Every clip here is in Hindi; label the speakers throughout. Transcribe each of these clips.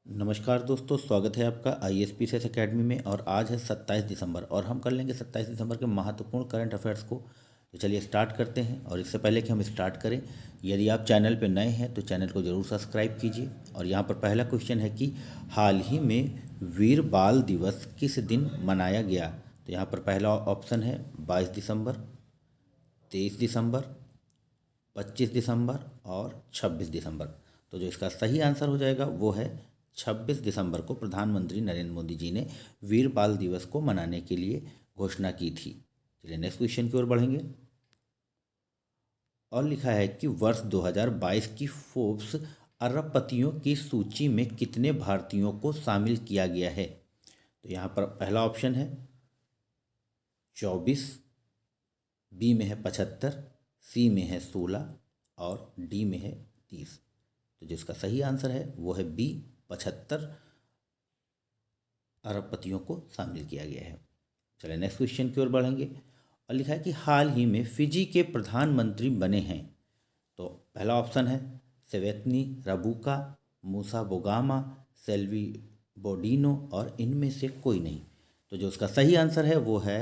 Speaker 1: नमस्कार दोस्तों, स्वागत है आपका ISPCS एकेडमी में। और आज है 27 दिसंबर और हम कर लेंगे 27 दिसंबर के महत्वपूर्ण करंट अफेयर्स को। तो चलिए स्टार्ट करते हैं। और इससे पहले कि हम स्टार्ट करें, यदि आप चैनल पर नए हैं तो चैनल को ज़रूर सब्सक्राइब कीजिए। और यहाँ पर पहला क्वेश्चन है कि हाल ही में वीर बाल दिवस किस दिन मनाया गया। तो यहाँ पर पहला ऑप्शन है 22 दिसंबर, 23 दिसंबर, 25 दिसंबर और 26 दिसंबर। तो जो इसका सही आंसर हो जाएगा वो है 26 दिसंबर को प्रधानमंत्री नरेंद्र मोदी जी ने वीर बाल दिवस को मनाने के लिए घोषणा की थी। चलिए नेक्स्ट क्वेश्चन की ओर बढ़ेंगे। और लिखा है कि वर्ष 2022 की फोर्ब्स अरबपतियों की सूची में कितने भारतीयों को शामिल किया गया है। तो यहाँ पर पहला ऑप्शन है 24, बी में है 75, सी में है 16 और डी में है 30। तो जिसका सही आंसर है वो है बी, 75 अरबपतियों को शामिल किया गया है। चलिए नेक्स्ट क्वेश्चन की ओर बढ़ेंगे। और लिखा है कि हाल ही में फिजी के प्रधानमंत्री बने हैं। तो पहला ऑप्शन है सेवेतनी रबुका, मूसा बोगामा, सेल्वी बोडिनो और इनमें से कोई नहीं। तो जो उसका सही आंसर है वो है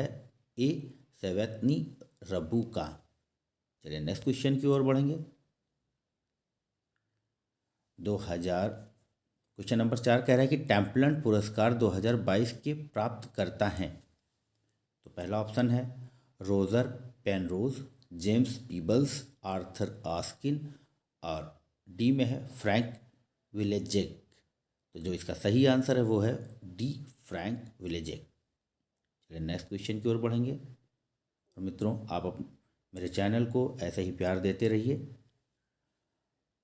Speaker 1: ए, सेवेतनी रबुका। चलिए नेक्स्ट क्वेश्चन की ओर बढ़ेंगे। 2000 क्वेश्चन नंबर 4 कह रहा है कि टेम्पलन पुरस्कार 2022 के प्राप्तकर्ता हैं। तो पहला ऑप्शन है Roger Penrose, James Peebles, Arthur asking और डी में है फ्रैंक विलेजेक। तो जो इसका सही आंसर है वो है डी, फ्रैंक विलेजेक। चलिए नेक्स्ट क्वेश्चन की ओर बढ़ेंगे। और मित्रों, आप मेरे चैनल को ऐसे ही प्यार देते रहिए।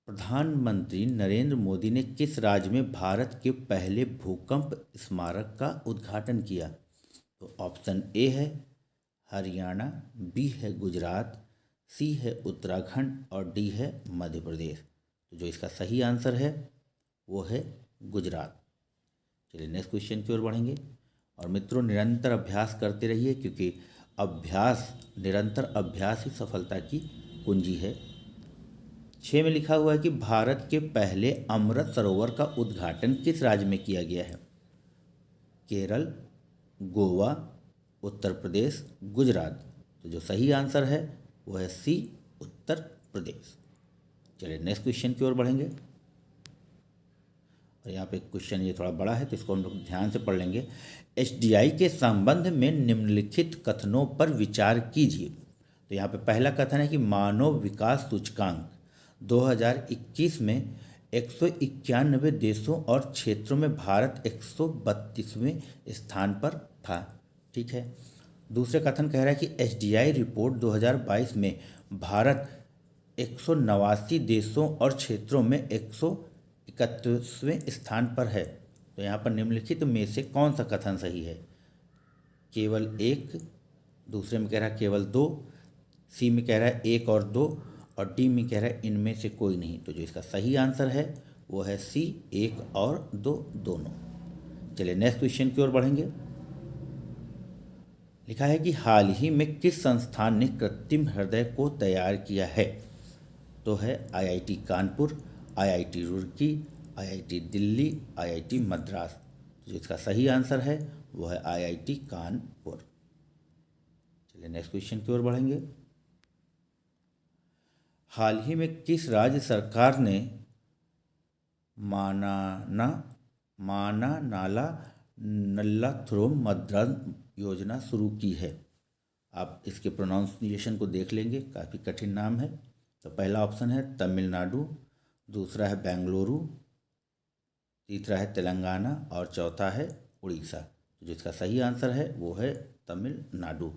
Speaker 1: प्रधानमंत्री नरेंद्र मोदी ने किस राज्य में भारत के पहले भूकंप स्मारक का उद्घाटन किया। तो ऑप्शन ए है हरियाणा, बी है गुजरात, सी है उत्तराखंड और डी है मध्य प्रदेश। तो जो इसका सही आंसर है वो है गुजरात। चलिए नेक्स्ट क्वेश्चन की ओर बढ़ेंगे। और मित्रों, निरंतर अभ्यास करते रहिए क्योंकि निरंतर अभ्यास ही सफलता की कुंजी है। 6 में लिखा हुआ है कि भारत के पहले अमृत सरोवर का उद्घाटन किस राज्य में किया गया है। केरल, गोवा, उत्तर प्रदेश, गुजरात। तो जो सही आंसर है वो है सी, उत्तर प्रदेश। चलिए नेक्स्ट क्वेश्चन की ओर बढ़ेंगे। और यहाँ पे क्वेश्चन ये थोड़ा बड़ा है तो इसको हम लोग ध्यान से पढ़ लेंगे। HDI के संबंध में निम्नलिखित कथनों पर विचार कीजिए। तो यहाँ पे पहला कथन है कि मानव विकास सूचकांक 2021 में 191 देशों और क्षेत्रों में भारत 132वें स्थान पर था। ठीक है। दूसरे कथन कह रहा है कि HDI रिपोर्ट 2022 में भारत 189 देशों और क्षेत्रों में 131वें स्थान पर है। तो यहाँ पर निम्नलिखित में से कौन सा कथन सही है। केवल एक, दूसरे में कह रहा है केवल दो, सी में कह रहा है एक और दो और डी में कह रहा है इनमें से कोई नहीं। तो जो इसका सही आंसर है वो है सी, एक और दो, दोनों। चलिए नेक्स्ट क्वेश्चन की ओर बढ़ेंगे। लिखा है कि हाल ही में किस संस्थान ने कृत्रिम हृदय को तैयार किया है। तो है IIT Kanpur, IIT Roorkee, IIT Delhi, IIT Madras. जो इसका सही आंसर है वो है IIT कानपुर। चलिए नेक्स्ट क्वेश्चन की ओर बढ़ेंगे। हाल ही में किस राज्य सरकार ने माना नाला नल्लाथुरम मद्रास योजना शुरू की है। आप इसके प्रोनाउंसिएशन को देख लेंगे, काफ़ी कठिन नाम है। तो पहला ऑप्शन है तमिलनाडु, दूसरा है बेंगलुरु, तीसरा है तेलंगाना और चौथा है उड़ीसा। तो जिसका सही आंसर है वो है तमिलनाडु।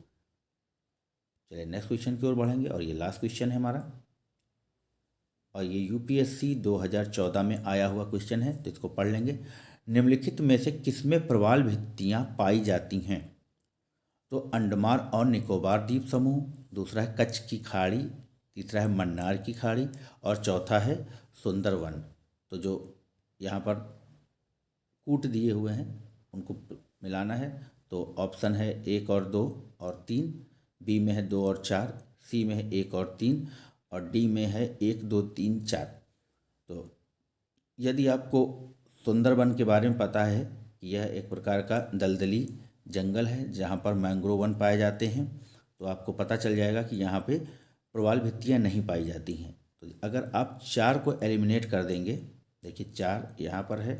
Speaker 1: चलिए नेक्स्ट क्वेश्चन की ओर बढ़ेंगे। और ये लास्ट क्वेश्चन है हमारा। और ये UPSC 2014 में आया हुआ क्वेश्चन है तो इसको पढ़ लेंगे। निम्नलिखित में से किसमें प्रवाल भित्तियाँ पाई जाती हैं। तो अंडमान और निकोबार द्वीप समूह, दूसरा है कच्छ की खाड़ी, तीसरा है मन्नार की खाड़ी और चौथा है सुंदरवन। तो जो यहाँ पर कूट दिए हुए हैं उनको मिलाना है। तो ऑप्शन है एक और दो और तीन, बी में है दो और चार, सी में है एक और तीन और डी में है एक, दो, तीन, चार। तो यदि आपको सुंदरबन के बारे में पता है कि यह एक प्रकार का दलदली जंगल है जहाँ पर मैंग्रोव वन पाए जाते हैं। तो आपको पता चल जाएगा कि यहाँ पे प्रवाल भित्तियाँ नहीं पाई जाती हैं। तो अगर आप 4 को एलिमिनेट कर देंगे, देखिए 4 यहाँ पर है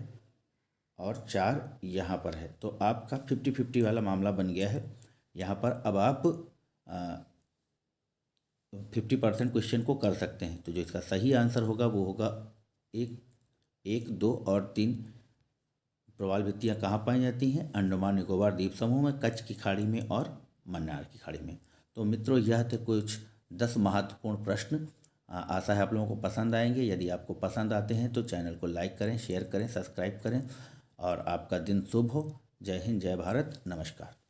Speaker 1: और 4 यहाँ पर है, तो आपका 50-50 वाला मामला बन गया है। यहाँ पर अब आप 50% क्वेश्चन को कर सकते हैं। तो जो इसका सही आंसर होगा वो होगा 1, 2 और 3। प्रवाल भित्तियाँ कहाँ पाई जाती हैं? अंडमान निकोबार द्वीप समूह में, कच्छ की खाड़ी में और मन्नार की खाड़ी में। तो मित्रों, यह थे कुछ 10 महत्वपूर्ण प्रश्न। आशा है आप लोगों को पसंद आएंगे। यदि आपको पसंद आते हैं तो चैनल को लाइक करें, शेयर करें, सब्सक्राइब करें और आपका दिन शुभ हो। जय हिंद, जय भारत, नमस्कार।